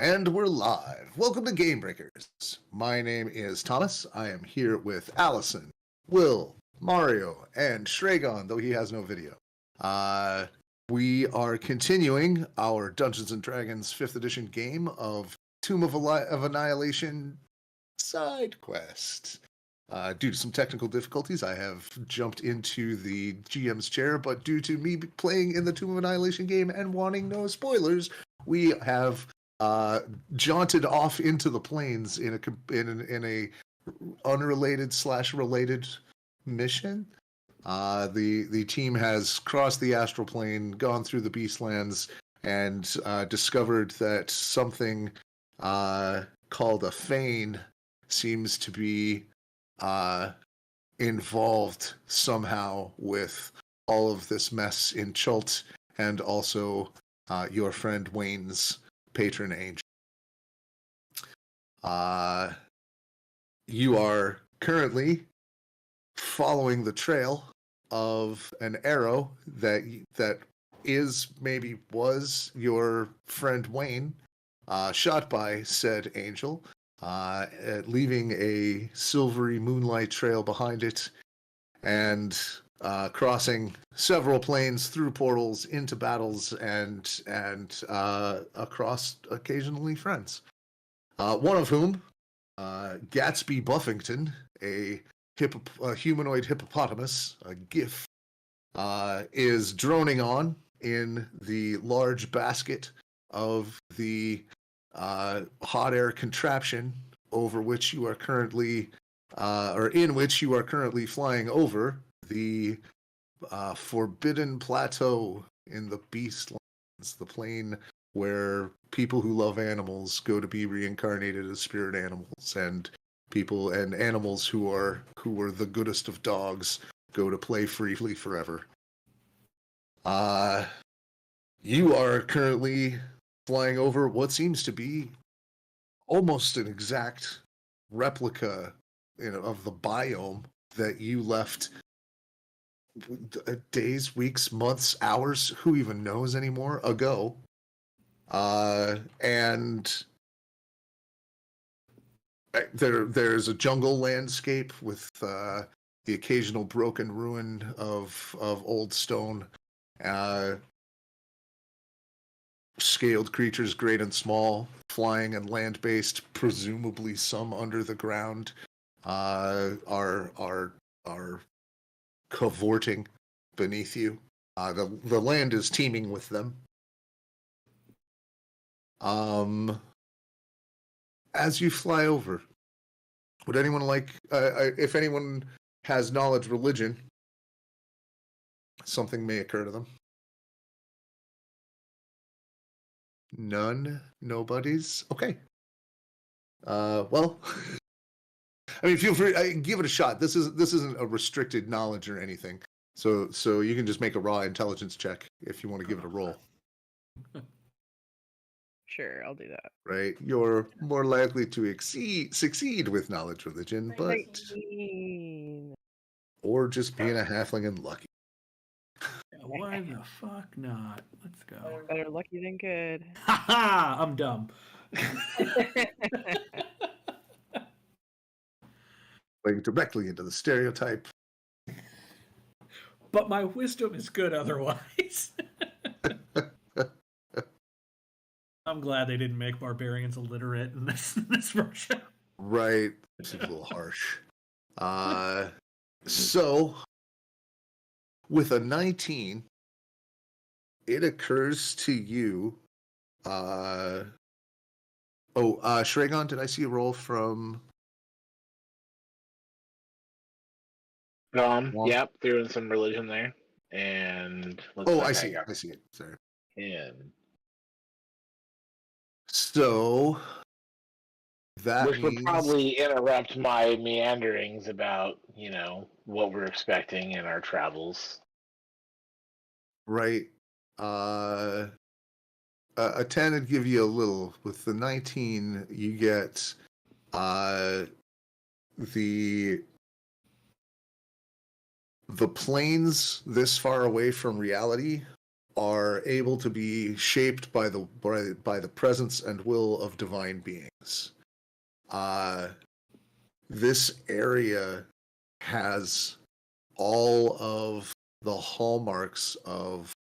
And we're live. Welcome to Gamebreakers. My name is Thomas. I am here with Allison, Will, Mario, and Shragon, though he has no video. We are continuing our Dungeons & Dragons 5th edition game of Tomb of Annihilation side quest. Due to some technical difficulties, I have jumped into the GM's chair, but due to me playing in the Tomb of Annihilation game and wanting no spoilers, we have jaunted off into the plains in a unrelated / related mission. The team has crossed the astral plane, gone through the Beastlands, and discovered that something called a Fane seems to be involved somehow with all of this mess in Chult, and also your friend Wayne's patron angel. You are currently following the trail of an arrow that was your friend Wayne, shot by said angel, leaving a silvery moonlight trail behind it, and crossing several planes, through portals, into battles, and across occasionally friends. One of whom, Gatsby Buffington, a humanoid hippopotamus, a GIF, is droning on in the large basket of the hot air contraption over which you are currently, or in which you are currently flying over the forbidden plateau in the Beastlands, the plane where people who love animals go to be reincarnated as spirit animals, and people and animals who are the goodest of dogs go to play freely forever. You are currently flying over what seems to be almost an exact replica, of the biome that you left days, weeks, months, hours, who even knows anymore, ago. And there's a jungle landscape with the occasional broken ruin of old stone, scaled creatures, great and small, flying and land-based, presumably some under the ground, are cavorting beneath you. The land is teeming with them. As you fly over, would anyone like, if anyone has knowledge religion, something may occur to them. None? Nobodies? Okay. Well, I mean, feel free, give it a shot. This isn't a restricted knowledge or anything. So you can just make a raw intelligence check if you want to give it a roll. Sure, I'll do that. Right? You're more likely to succeed with knowledge religion, but 19. or just being a halfling and lucky. Why the fuck not? Let's go. Better lucky than good. Ha! I'm dumb. Playing directly into the stereotype. But my wisdom is good otherwise. I'm glad they didn't make barbarians illiterate in this version. Right. It's a little harsh. So, with a 19, it occurs to you... Shragon, did I see a roll from... Yep, doing some religion there. And... I see it. Sorry. And... So... Which would probably interrupt my meanderings about, what we're expecting in our travels. Right. A 10 would give you a little. With the 19, you get the planes this far away from reality are able to be shaped by the presence and will of divine beings. This area has all of the hallmarks of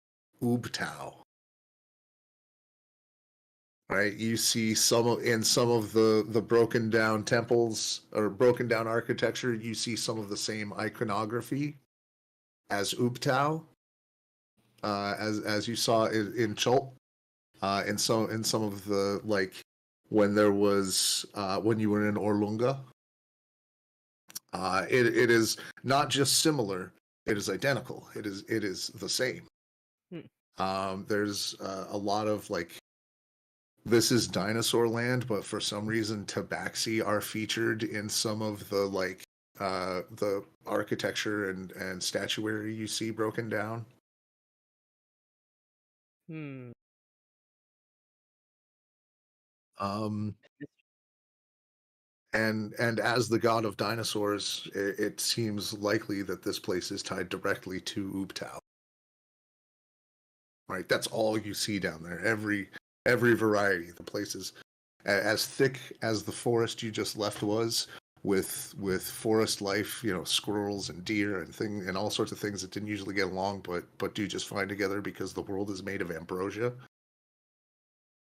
Ubtao. Right, you see some of the broken down temples or broken down architecture. You see some of the same iconography as Ubtao, as you saw in Chult, in some of the, like, when there was when you were in Orlunga. It is not just similar; it is identical. It is the same. There's a lot of, like, this is dinosaur land, but for some reason tabaxi are featured in some of the, like, the architecture and statuary you see broken down. And as the god of dinosaurs, it seems likely that this place is tied directly to Ubtao. Right, that's all you see down there. Every variety. The place is as thick as the forest you just left was, with forest life, squirrels and deer and all sorts of things that didn't usually get along, but do just fine together because the world is made of ambrosia.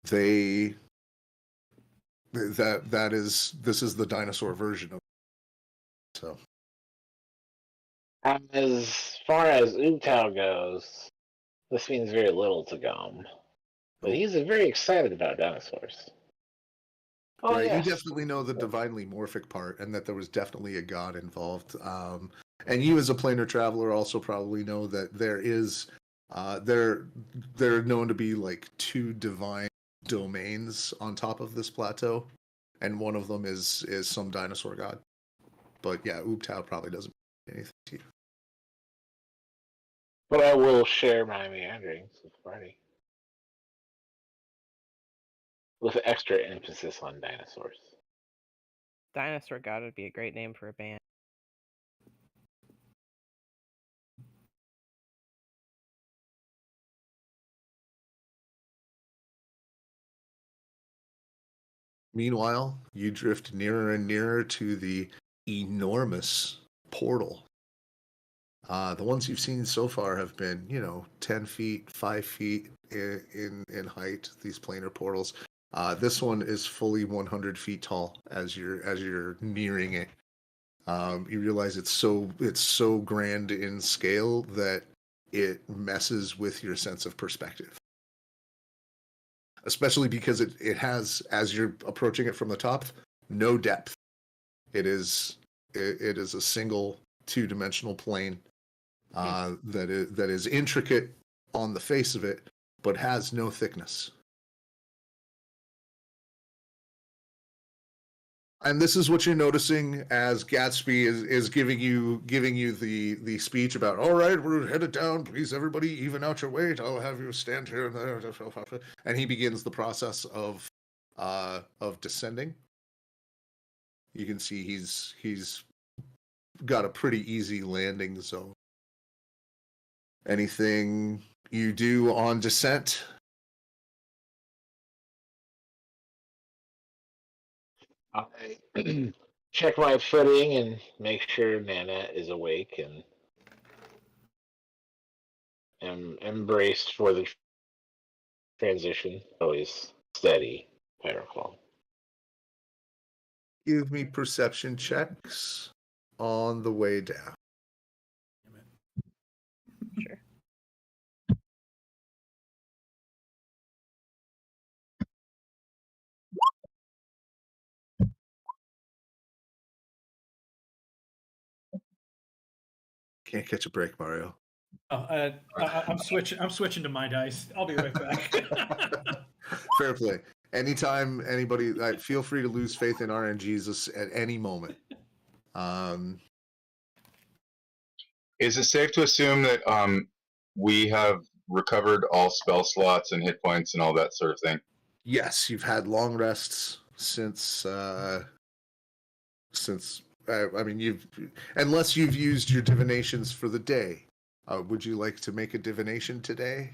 This is the dinosaur version of it. So, as far as Ubtao goes, this means very little to Gom, but he's very excited about dinosaurs. Oh, right, yes. You definitely know the divinely morphic part, and that there was definitely a god involved. And you, as a planar traveler, also probably know that there is there are known to be, like, 2 divine domains on top of this plateau, and one of them is some dinosaur god. But yeah, Ubtao probably doesn't mean anything to you. But I will share my meanderings with the party, with extra emphasis on dinosaurs. Dinosaur God would be a great name for a band. Meanwhile, you drift nearer and nearer to the enormous portal. The ones you've seen so far have been, 10 feet, 5 feet in height, these planar portals. This one is fully 100 feet tall as you're nearing it. You realize it's so grand in scale that it messes with your sense of perspective. Especially because it has, as you're approaching it from the top, no depth. It is a single 2-dimensional plane that is intricate on the face of it, but has no thickness. And this is what you're noticing as Gatsby is giving you the speech about, all right, we're headed down. Please, everybody, even out your weight. I'll have you stand here and there. And he begins the process of descending. You can see he's got a pretty easy landing zone. Anything you do on descent? I check my footing and make sure Nana is awake and am embraced for the transition. Always steady, if I recall. Give me perception checks on the way down. Sure. Can't catch a break, Mario. Oh, I'm switching to my dice. I'll be right back. Fair play. Anytime anybody, feel free to lose faith in RNGs at any moment. Is it safe to assume that we have recovered all spell slots and hit points and all that sort of thing? Yes, you've had long rests since unless you've used your divinations for the day. Would you like to make a divination today?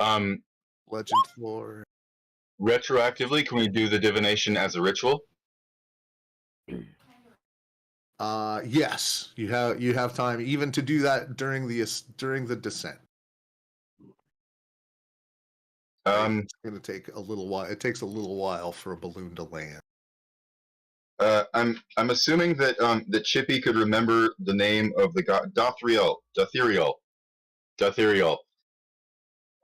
Legend lore. Retroactively, can we do the divination as a ritual? Yes, you have time even to do that during the descent. It's going to take a little while. It takes a little while for a balloon to land. I'm assuming that that Chippy could remember the name of the god Dothriel.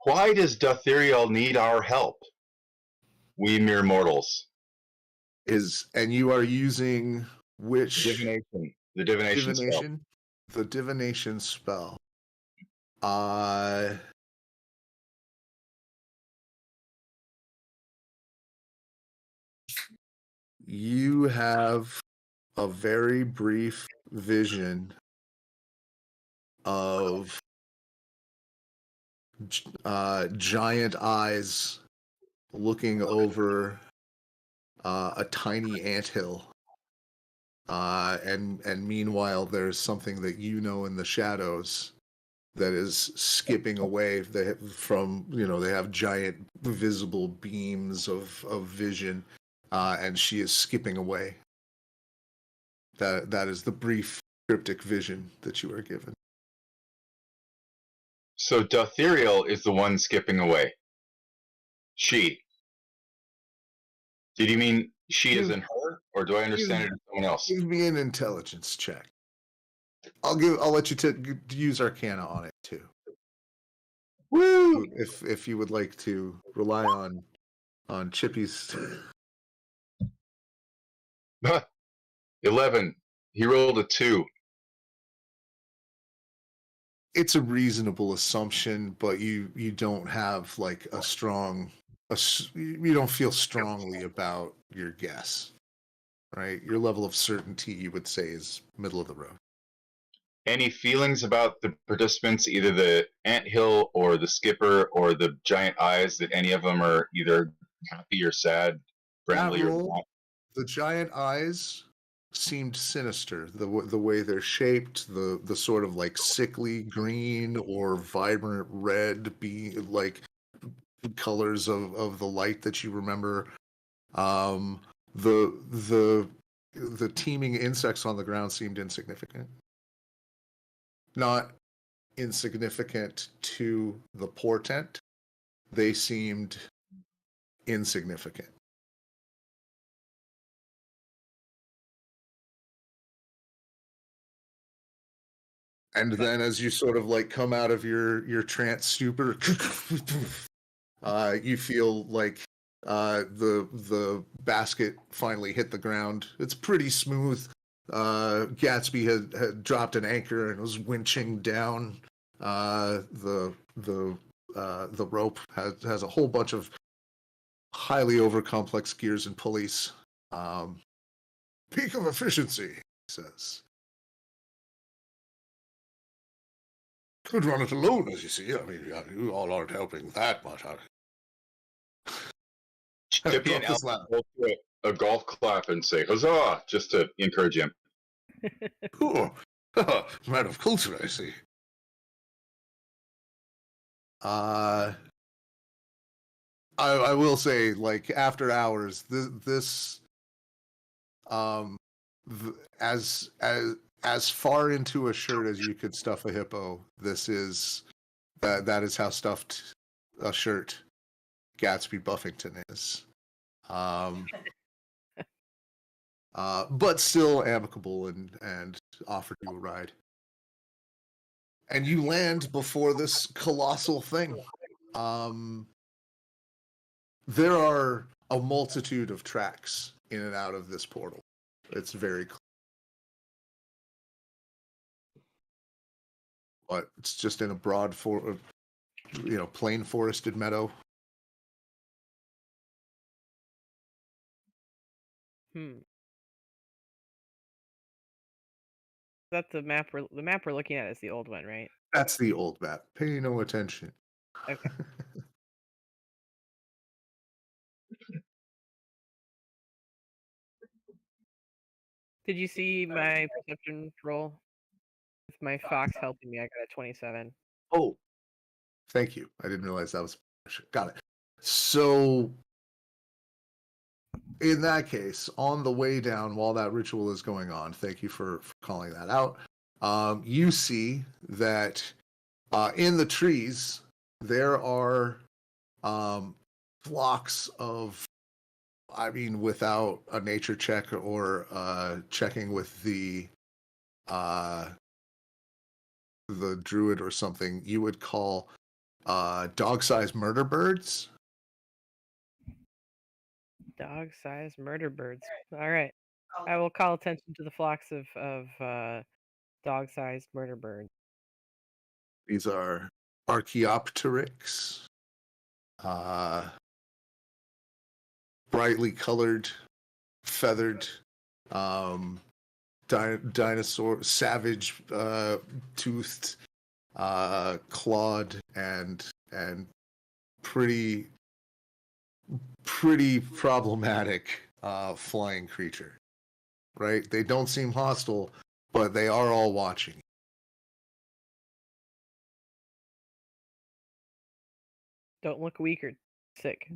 Why does Dothriel need our help? We mere mortals. And you are using which Divination. The divination spell. The divination spell. You have a very brief vision of giant eyes looking over a tiny anthill. And meanwhile, there's something that you know in the shadows that is skipping away. They have giant visible beams of vision, and she is skipping away. That is the brief cryptic vision that you are given. So Dothriel is the one skipping away. She. Did you mean she is in her, or do I understand it as someone else? Give me an intelligence check. I'll let you use Arcana on it too. Woo! If you would like to rely on Chippy's. 11. He rolled a 2. It's a reasonable assumption, but you don't have like you don't feel strongly about your guess, right? Your level of certainty, you would say, is middle of the road. Any feelings about the participants, either the anthill or the skipper or the giant eyes, that any of them are either happy or sad, friendly or not? The giant eyes seemed sinister. The way they're shaped, the sort of like sickly green or vibrant red, being like colors of the light that you remember. The teeming insects on the ground seemed insignificant. Not insignificant to the portent. They seemed insignificant. And then as you sort of like come out of your trance stupor, you feel like the basket finally hit the ground. It's pretty smooth. Gatsby had dropped an anchor and was winching down. The rope has a whole bunch of highly over complex gears and pulleys. Peak of efficiency, he says. Could run it alone, as you see. I mean, you all aren't helping that much. Chippy and Al go to a golf clap and say "Huzzah!" just to encourage him. Cool. Man of culture, I see. I will say, like, after hours, this as far into a shirt as you could stuff a hippo, that is how stuffed a shirt Gatsby Buffington is. But still amicable and offered you a ride. And you land before this colossal thing. There are a multitude of tracks in and out of this portal. It's very clear. But it's just in a broad plain forested meadow. That's the map we're looking at is the old one, right? That's the old map. Pay no attention. Okay. Did you see my perception roll? With my fox helping me, I got a 27. Oh, thank you. I didn't realize that was Got it. So, in that case, on the way down while that ritual is going on, thank you for calling that out. You see that in the trees there are flocks of, I mean, without a nature check or checking with the druid or something, you would call dog-sized murder birds. Dog-sized murder birds. All right. I will call attention to the flocks of dog-sized murder birds. These are Archaeopteryx, brightly colored, feathered, dinosaur, savage, toothed, clawed, and pretty problematic flying creature. Right? They don't seem hostile, but they are all watching. Don't look weak or sick.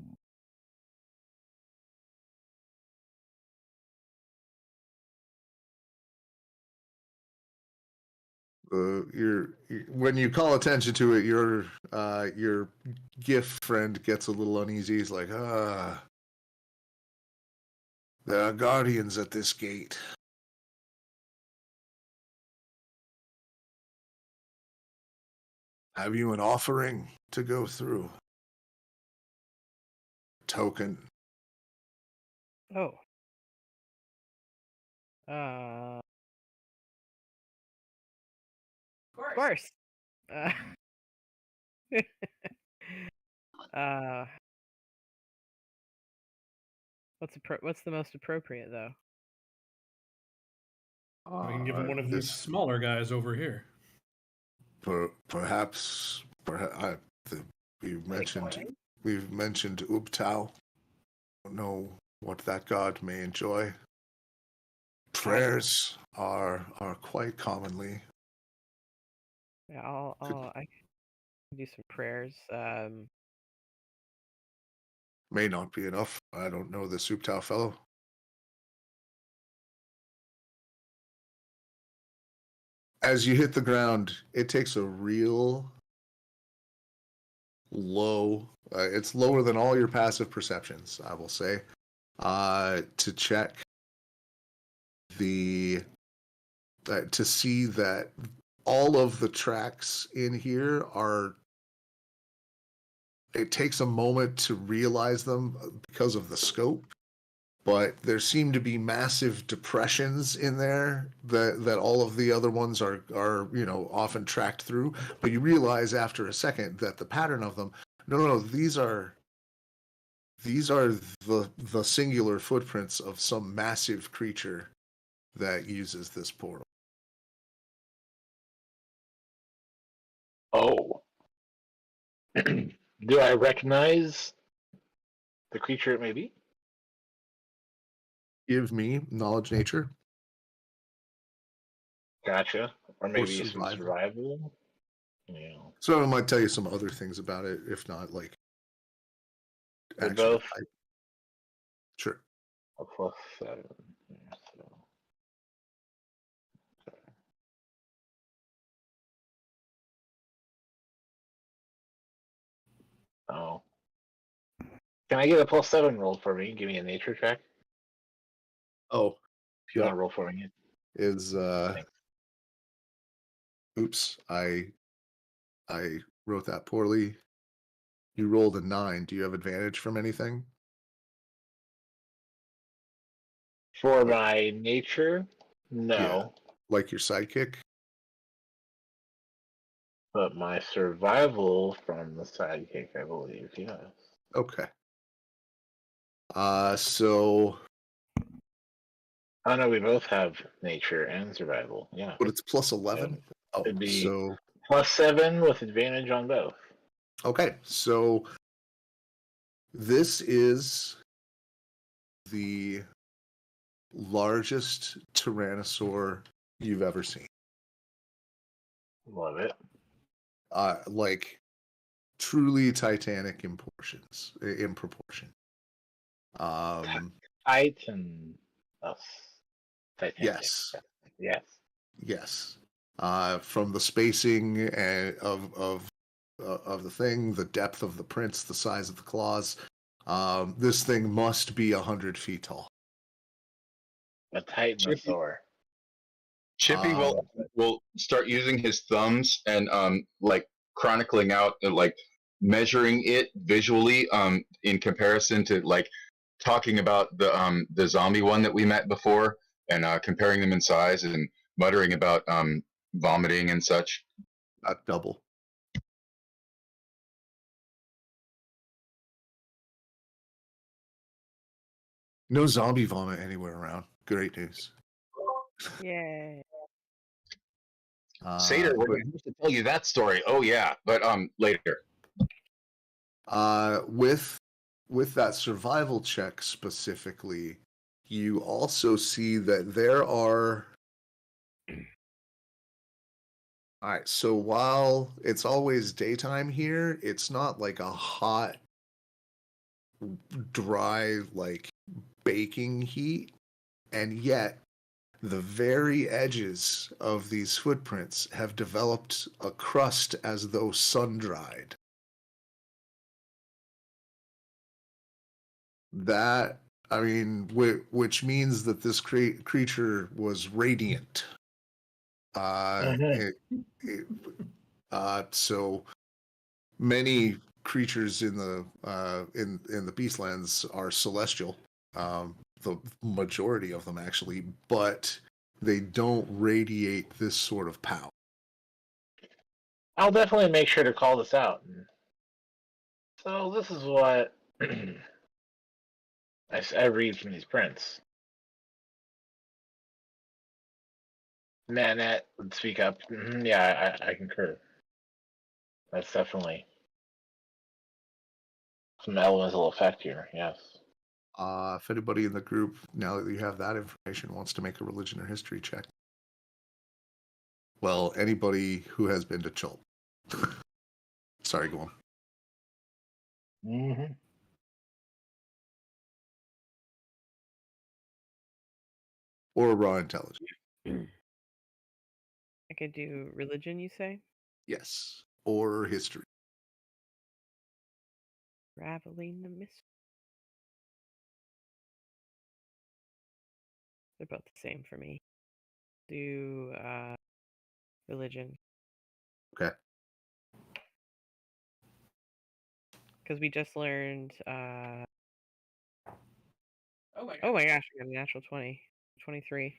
When you call attention to it, your gift friend gets a little uneasy. He's like, there are guardians at this gate. Have you an offering to go through? Token. Oh. Of course. What's the most appropriate though? We can give him one of these smaller guys over here. Perhaps we've mentioned Ubtao. Don't know what that god may enjoy. Prayers are quite commonly. Yeah, I can do some prayers. May not be enough. I don't know this Ubtao fellow. As you hit the ground, it takes a real low. It's lower than all your passive perceptions, I will say, to check to see that all of the tracks in here are. It takes a moment to realize them because of the scope, but there seem to be massive depressions in there that all of the other ones are often tracked through. But you realize after a second that the pattern of them, no, these are the singular footprints of some massive creature that uses this portal. Oh. Do I recognize the creature it may be? Give me knowledge nature. Gotcha. Or maybe some survival. survival. Yeah. So I might tell you some other things about it, if not like. They both. Sure. A +7. Yeah, so. Okay. Oh. Can I get a +7 roll for me? Give me a nature check. Oh. If you want to roll for me. Is oops, I wrote that poorly. You rolled a 9. Do you have advantage from anything? For my nature, no. Yeah. Like your sidekick? But my survival from the sidekick, I believe, yes. Okay. So. Oh no, we both have nature and survival. Yeah. But it's +11. So it'd be so +7 with advantage on both. okay. So this is the largest tyrannosaur you've ever seen. Love it. Like truly titanic in proportion. Titan. Oh, Titanic. Yes. Yes. Yes. From the spacing of the thing, the depth of the prints, the size of the claws, this thing must be 100 feet tall. A titanosaur. Chippy will start using his thumbs and like chronicling out like measuring it visually in comparison to like talking about the zombie one that we met before and comparing them in size and muttering about vomiting and such. Not double. No zombie vomit anywhere around. Great news. Yay. Seder, we're going to tell you that story. Oh yeah, but later. With that survival check specifically, you also see that there are. All right, so while it's always daytime here, it's not like a hot, dry, like baking heat, and yet the very edges of these footprints have developed a crust as though sun-dried. That, I mean, which means that this creature was radiant. So many creatures in the in the Beastlands are celestial. The majority of them actually, but they don't radiate this sort of power. I'll definitely make sure to call this out. So this is what I read from these prints. Nanette would speak up. Yeah, I concur. That's definitely some elemental effect here, yes. If anybody in the group, now that you have that information, wants to make a religion or history check. Well, anybody who has been to Chult. Sorry, go on. Mm-hmm. Or raw intelligence. I could do religion, you say? Yes. Or history. Raveling the mystery. They're both the same for me. Do religion. Okay. Because we just learned Oh my oh my gosh, I got a natural 20. 23.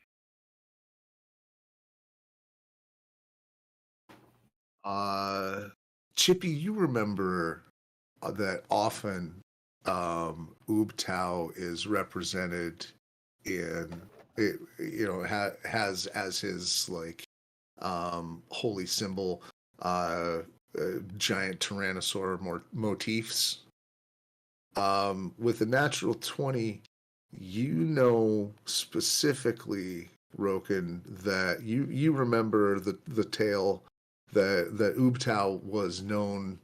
Chippy, you remember that often Ubtao is represented in it, has as his like holy symbol giant tyrannosaur motifs. With a natural 20, you know specifically, Roken, that you remember the tale that Ubtao was known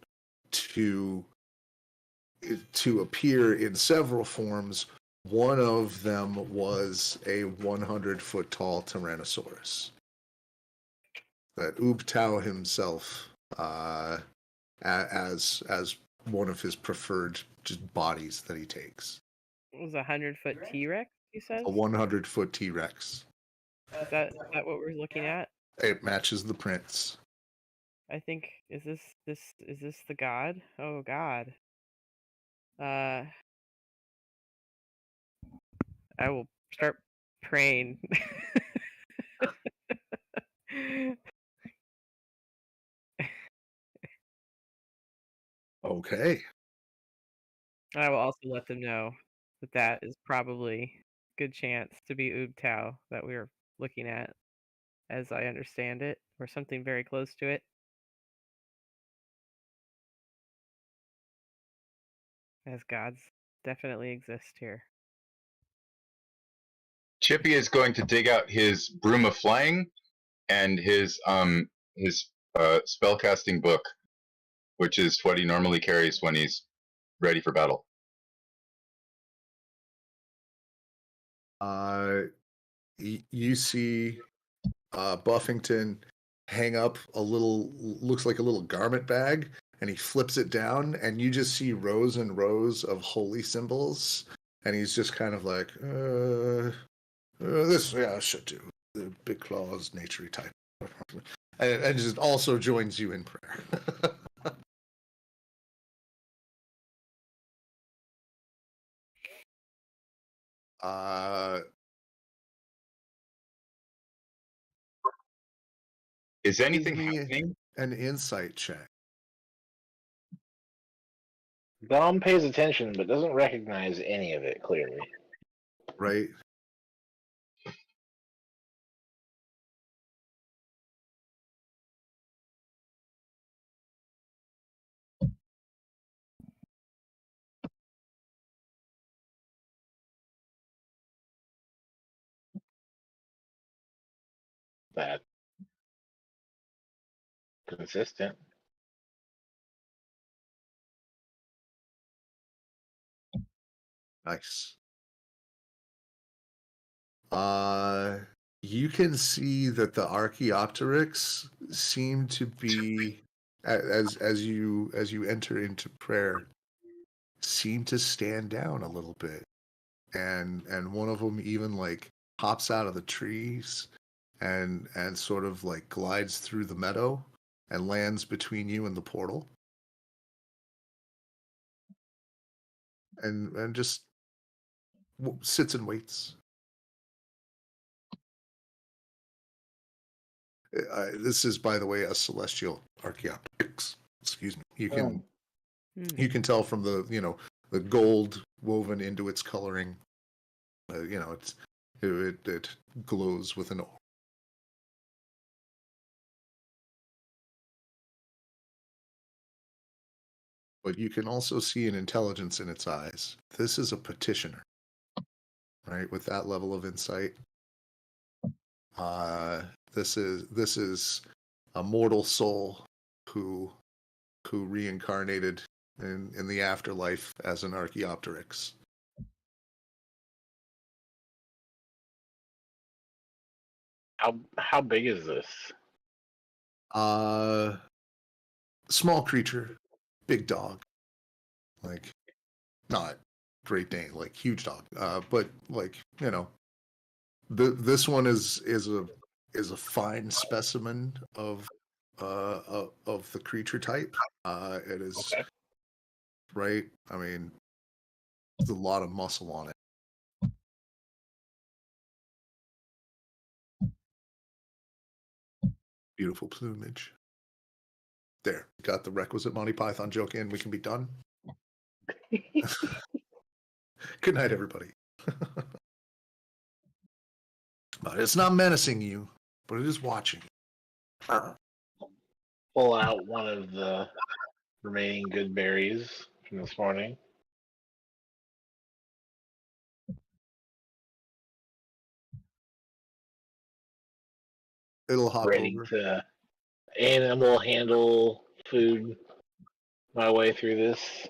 to appear in several forms. One of them was a 100-foot tall Tyrannosaurus. That Ubtao himself, as one of his preferred just bodies that he takes. It was a 100-foot T-Rex, you said? A 100-foot T-Rex. Is that what we're looking at? It matches the prints. I think is this the god? Oh god. I will start praying. Okay. I will also let them know that is probably a good chance to be Ubtao that we're looking at, as I understand it, or something very close to it. As gods definitely exist here. Chippy is going to dig out his broom of flying and his spellcasting book which is what he normally carries when he's ready for battle. You see Buffington hang up a little, looks like a little garment bag, and he flips it down, and you just see rows and rows of holy symbols, and he's just kind of like, this, yeah, should do. The big claws, naturey type. And just also joins you in prayer. Is anything Give me happening? an insight check. Dom pays attention but doesn't recognize any of it clearly. Right? That consistent. Nice. You can see that the Archaeopteryx seem to be, as you enter into prayer, seem to stand down a little bit, and one of them even like hops out of the trees and sort of like glides through the meadow and lands between you and the portal, and just sits and waits. This is, by the way, a celestial Archaeopteryx. Excuse me. You can tell from the the gold woven into its coloring. It glows with an aura. But you can also see an intelligence in its eyes. This is a petitioner, right? With that level of insight. This is a mortal soul who reincarnated in the afterlife as an Archaeopteryx. How big is this? Small creature, big dog. Like, not Great Dane, like huge dog. But like, this one is a fine specimen of the creature type. It is Okay. right. I mean, there's a lot of muscle on it. Beautiful plumage. There, got the requisite Monty Python joke in. We can be done. Good night, everybody. But it's not menacing you, but it is watching. Pull out one of the remaining good berries from this morning. It'll hop Ready over. to animal handle food my way through this.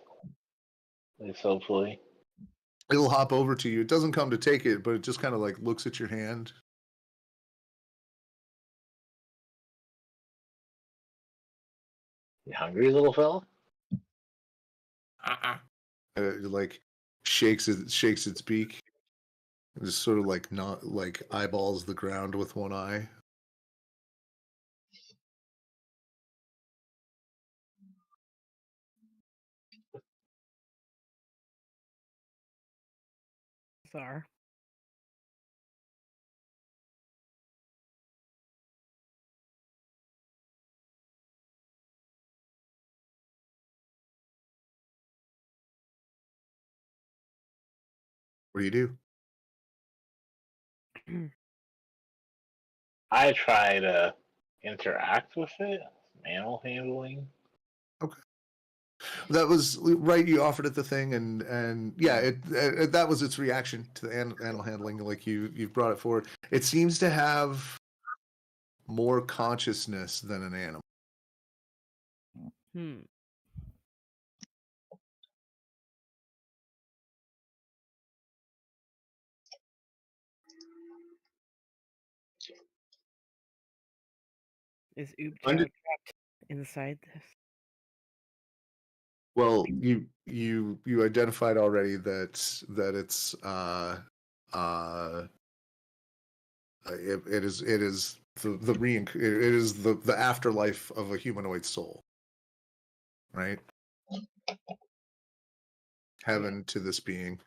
At least hopefully. It'll hop over to you. It doesn't come to take it, but it just kind of like looks at your hand. You hungry, little fella? It like shakes its beak. And just sort of like not like eyeballs the ground with one eye. Bizarre. What do you do? I try to interact with it. Animal handling. Okay. That was right. You offered it the thing, and yeah, it that was its reaction to the animal handling. Like you've brought it forward. It seems to have more consciousness than an animal. Is Oobtao Under- trapped inside this? Well, you identified already that it's it is it is the afterlife of a humanoid soul, right? Heaven to this being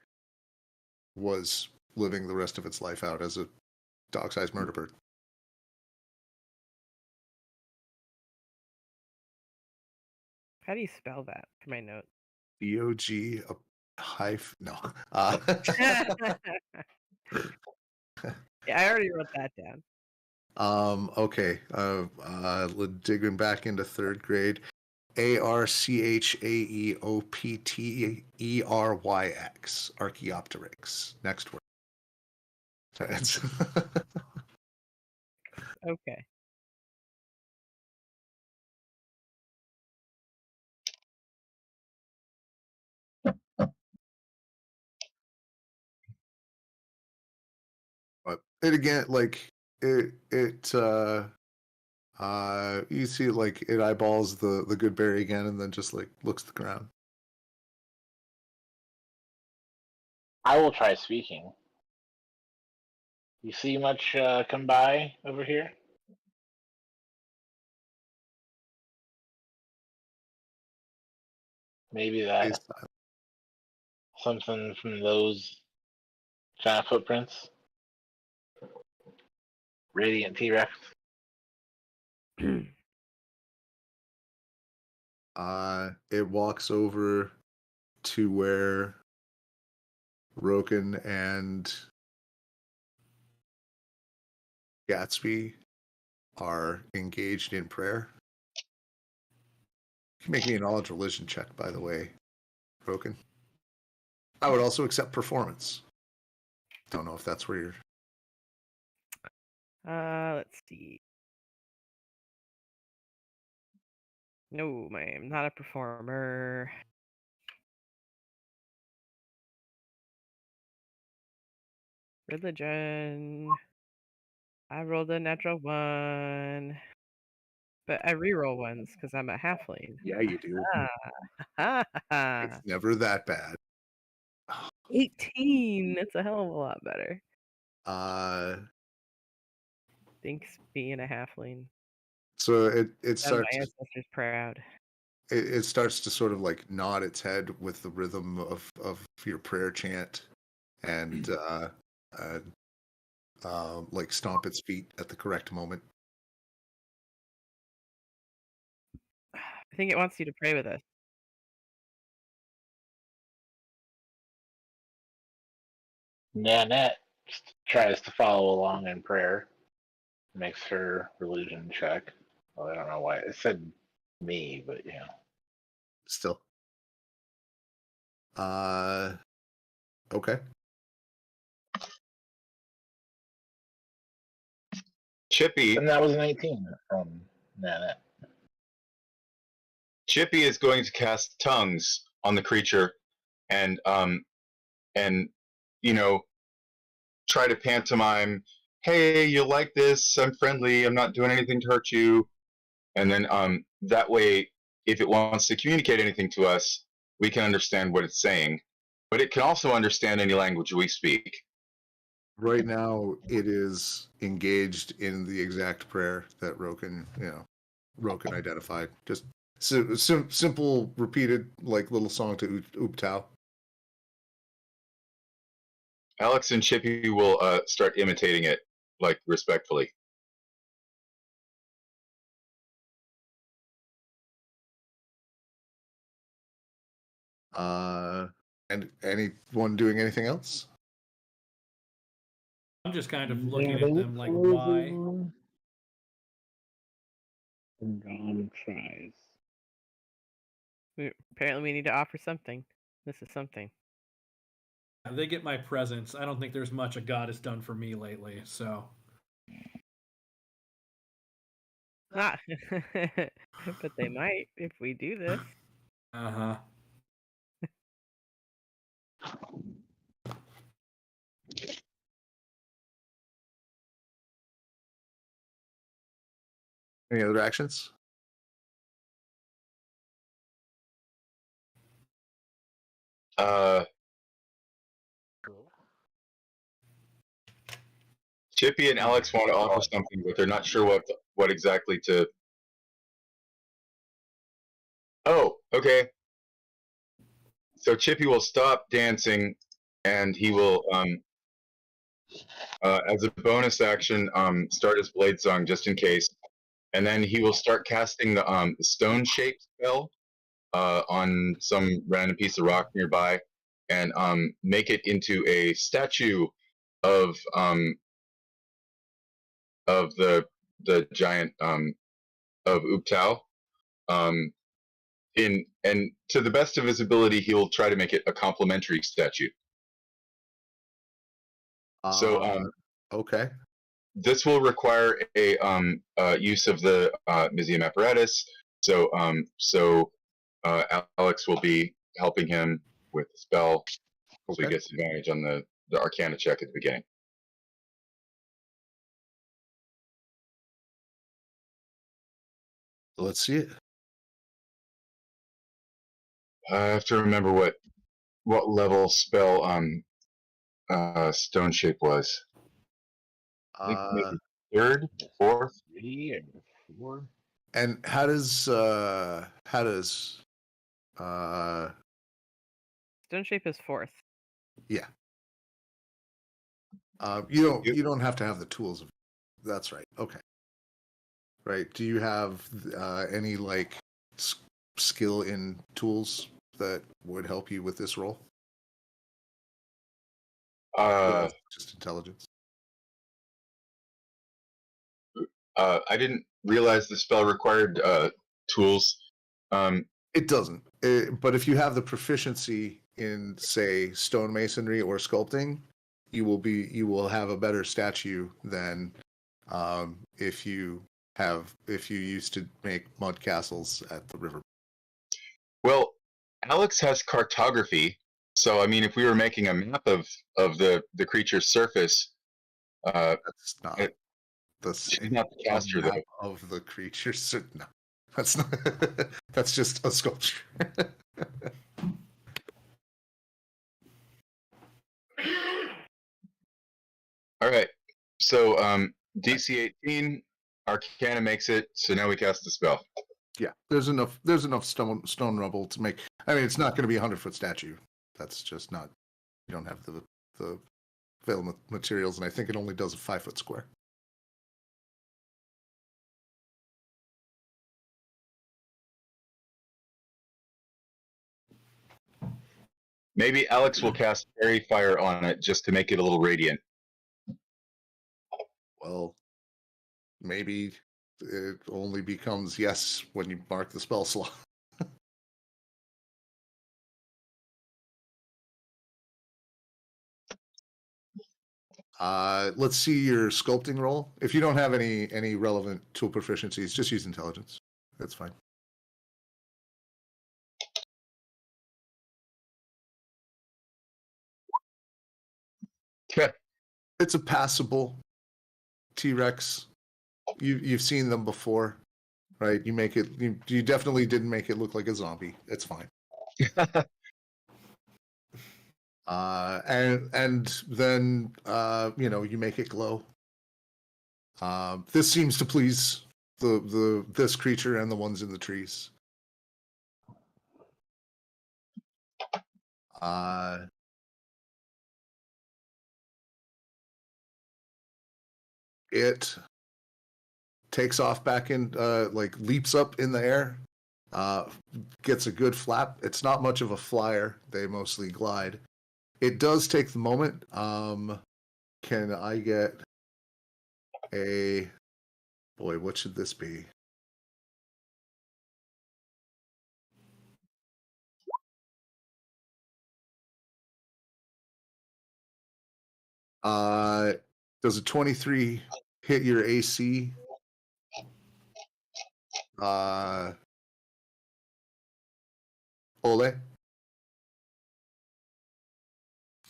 was living the rest of its life out as a dog-sized murder bird. How do you spell that for my notes? DOG no. Yeah, I already wrote that down. Okay. Digging back into third grade. Archaeopteryx. Archaeopteryx. Next word. Okay. But it again, like it you see like it eyeballs the good berry again and then just like looks at the ground. I will try speaking. You see much come by over here? Maybe that something from those kind of footprints. Radiant T-Rex. It walks over to where Roken and Gatsby are engaged in prayer. You can make me a knowledge religion check, by the way, Roken. I would also accept performance. Don't know if that's where you're. Let's see. No, I'm not a performer. Religion. I rolled a natural 1. But I reroll ones because I'm a halfling. Yeah, you do. Ah. It's never that bad. 18. That's a hell of a lot better. Thanks, being a halfling. So it Done starts. my ancestors proud. It starts to sort of like nod its head with the rhythm of your prayer chant, and like stomp its feet at the correct moment. I think it wants you to pray with us. Nanette tries to follow along in prayer. Makes her religion check. Well, I don't know why it said me, but yeah. Still. Okay. Chippy And that was 19 from Nanette. Chippy is going to cast tongues on the creature, and you know, try to pantomime. Hey, you like this? I'm friendly. I'm not doing anything to hurt you. And then that way, if it wants to communicate anything to us, we can understand what it's saying. But it can also understand any language we speak. Right now, it is engaged in the exact prayer that Roken identified. Just simple, repeated, like little song to Oobtao. Alex and Chippy will start imitating it, like respectfully. And anyone doing anything else? I'm just kind of looking at them like, why? Gone tries. Apparently, we need to offer something. This is something. They get my presents. I don't think there's much a god has done for me lately, so. Not. But they might if we do this. Uh-huh. Any other actions? Chippy and Alex want to offer something, but they're not sure what exactly to. Oh, okay. So Chippy will stop dancing, and he will, as a bonus action, start his blade song just in case, and then he will start casting the stone shape spell on some random piece of rock nearby, and make it into a statue of the giant of Uptao. And to the best of his ability, he'll try to make it a complementary statue. So okay. This will require a use of the museum apparatus. So Alex will be helping him with the spell, so he gets advantage on the Arcana check at the beginning. Let's see it. I have to remember what level spell stone shape was. I think maybe third, fourth. 3 and 4. And how does Stone shape is 4th. yeah. You don't have to have the tools. That's right. Okay. Right. Do you have any like skill in tools that would help you with this role? Just intelligence. I didn't realize the spell required tools. It doesn't. But if you have the proficiency in, say, stonemasonry or sculpting, you will have a better statue than if you used to make mud castles at the river. Well, Alex has cartography, so I mean, if we were making a map of the creature's surface, That's not she's not the caster though. Of the creatures. No, that's not. That's just a sculpture. All right, so DC 18, Arcana makes it, so now we cast the spell. Yeah, there's enough stone rubble to make. I mean, it's not going to be a 100-foot statue. That's just not. You don't have the available materials, and I think it only does a 5-foot square. Maybe Alex will cast Fairy Fire on it just to make it a little radiant. Well, maybe it only becomes yes when you mark the spell slot. Let's see your sculpting roll. If you don't have any relevant tool proficiencies, just use intelligence. That's fine. Okay. It's a passable T-Rex. You've seen them before, right? You make it. You definitely didn't make it look like a zombie. It's fine. And then you make it glow. This seems to please this creature and the ones in the trees. It takes off back in, leaps up in the air, gets a good flap. It's not much of a flyer. They mostly glide. It does take the moment. Can I get a... Boy, what should this be? Does a 23 hit your AC? Ole?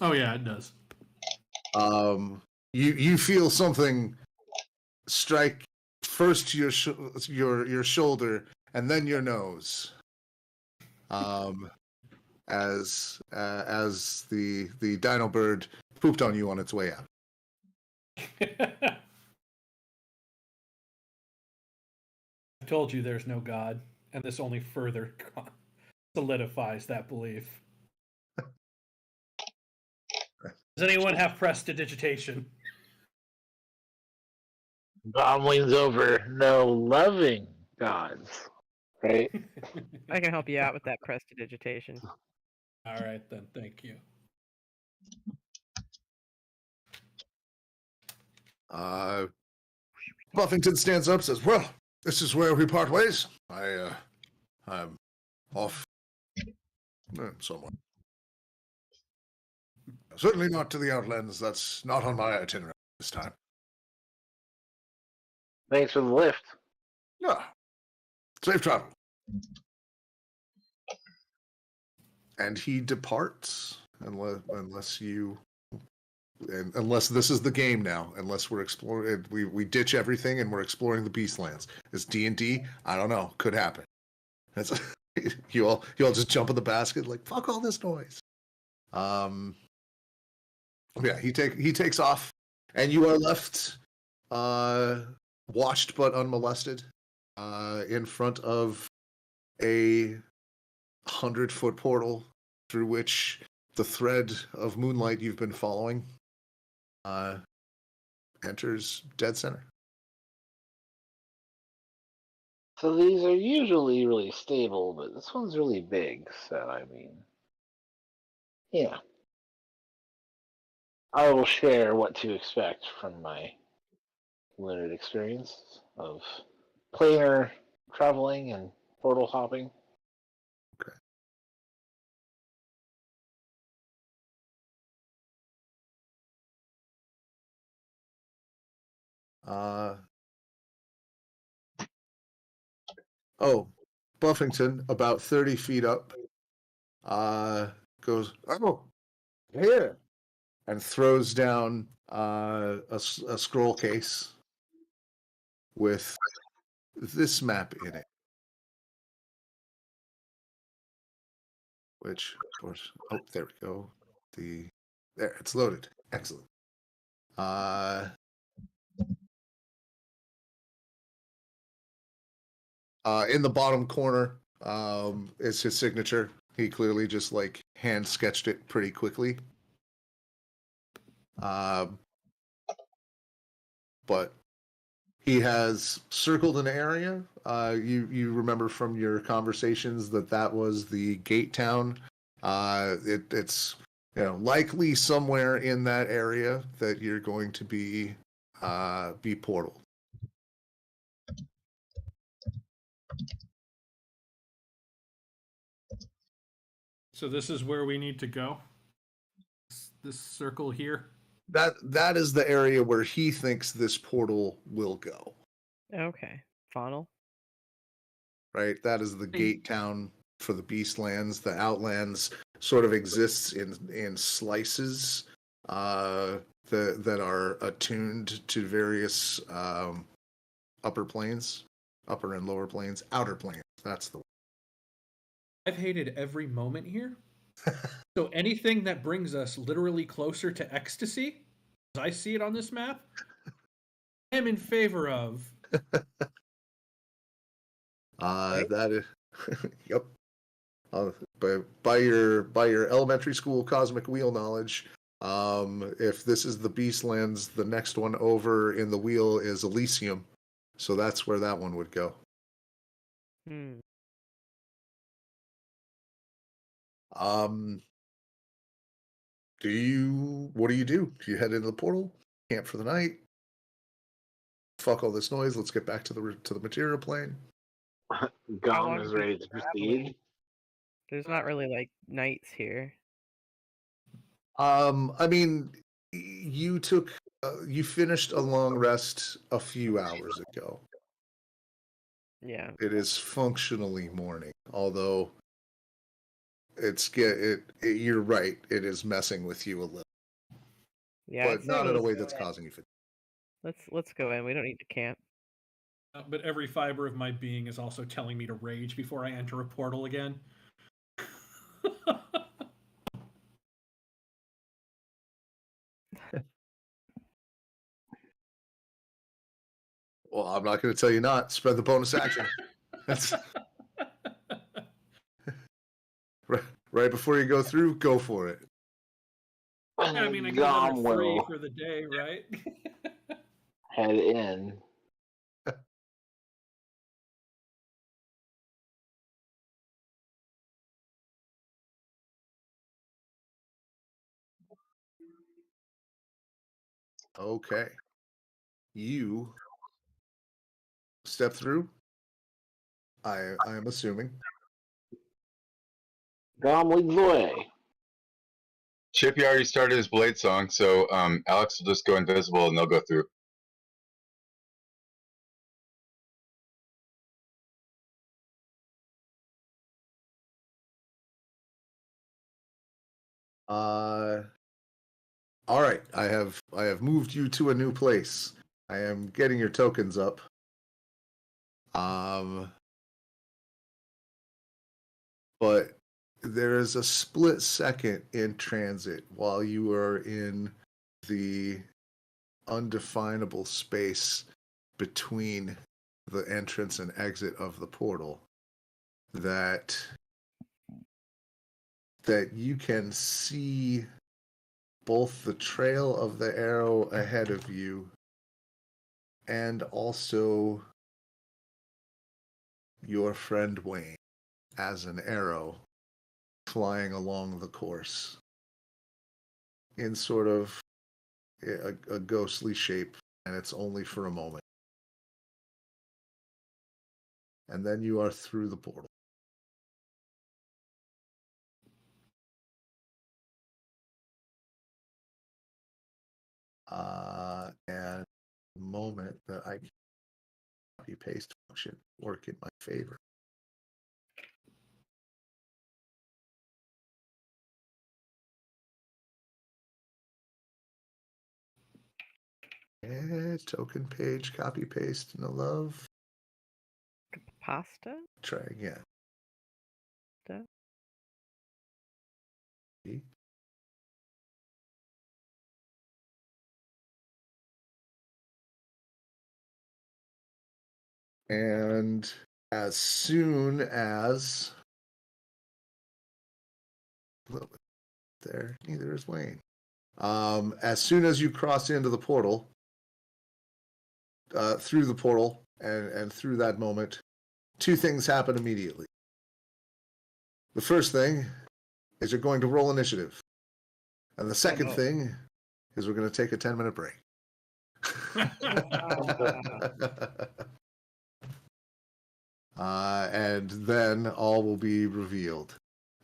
Oh yeah, it does. You feel something strike first your shoulder and then your nose. As the dino bird pooped on you on its way out. I told you there's no God, and this only further solidifies that belief. Does anyone have prestidigitation? Bomb leans over. No loving gods, right? I can help you out with that prestidigitation. All right, then. Thank you. Buffington stands up, says, "Well, this is where we part ways. I'm off somewhere. Certainly not to the Outlands. That's not on my itinerary this time." Thanks for the lift. Yeah. Safe travel. And he departs unless this is the game now. Unless we're exploring, we ditch everything and we're exploring the Beastlands. It's D&D. I don't know. Could happen. That's you all just jump in the basket like fuck all this noise. Yeah, he takes off, and you are left watched but unmolested in front of a 100-foot portal through which the thread of moonlight you've been following enters dead center. So these are usually really stable, but this one's really big. So I mean, yeah. I will share what to expect from my limited experience of planar traveling and portal hopping. Okay. Buffington, about 30 feet up, goes, "Oh, here," and throws down a scroll case with this map in it. Which, of course, there we go. There, it's loaded. Excellent. In the bottom corner, is his signature. He clearly just like hand sketched it pretty quickly. But he has circled an area. You remember from your conversations that was the gate town. It's likely somewhere in that area that you're going to be portal. So this is where we need to go? This circle here? That is the area where he thinks this portal will go. Okay. Funnel. Right? That is the gate town for the Beastlands. The Outlands sort of exists in slices that are attuned to various upper and lower planes, outer planes. That's the one. I've hated every moment here. So anything that brings us literally closer to ecstasy, as I see it on this map, I am in favor of. That is, yep. By your elementary school cosmic wheel knowledge, if this is the Beastlands, the next one over in the wheel is Elysium, so that's where that one would go. What do you do? Do you head into the portal, camp for the night? Fuck all this noise. Let's get back to the material plane. Gum is ready to proceed. There's not really like nights here. I mean, you finished a long rest a few hours ago. Yeah. It is functionally morning, although you're right. It is messing with you a little. Yeah. But not in a way that's causing you fatigue. Let's go in. We don't need to camp. But every fiber of my being is also telling me to rage before I enter a portal again. Well, I'm not going to tell you not. Spread the bonus action. That's right before you go through. Go for it. I mean, I get another Gom 3 will for the day, right? head in. Okay. You step through. I am assuming. Gom leads the way. Chippy already started his blade song, so Alex will just go invisible and they'll go through. All right. I have moved you to a new place. I am getting your tokens up. But there is a split second in transit while you are in the undefinable space between the entrance and exit of the portal that you can see both the trail of the arrow ahead of you and also your friend Wayne as an arrow flying along the course in sort of a ghostly shape, and it's only for a moment. And then you are through the portal. And the moment that I copy paste function work in my favor. And token page copy paste, no love. Pasta? Try again. Duh. And as soon as there, neither is Wayne. As soon as you cross into the portal, through the portal, and through that moment, two things happen immediately. The first thing is you're going to roll initiative. And the second thing is we're going to take a 10-minute break. And then all will be revealed.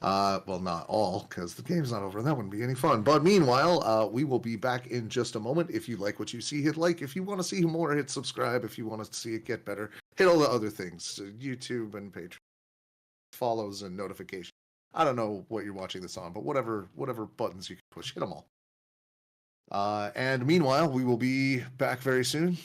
Well, not all, because the game's not over, and that wouldn't be any fun. But meanwhile, we will be back in just a moment. If you like what you see, hit like. If you want to see more, hit subscribe. If you want to see it get better, hit all the other things, YouTube and Patreon, follows and notifications. I don't know what you're watching this on, but whatever buttons you can push, hit them all. And meanwhile, we will be back very soon.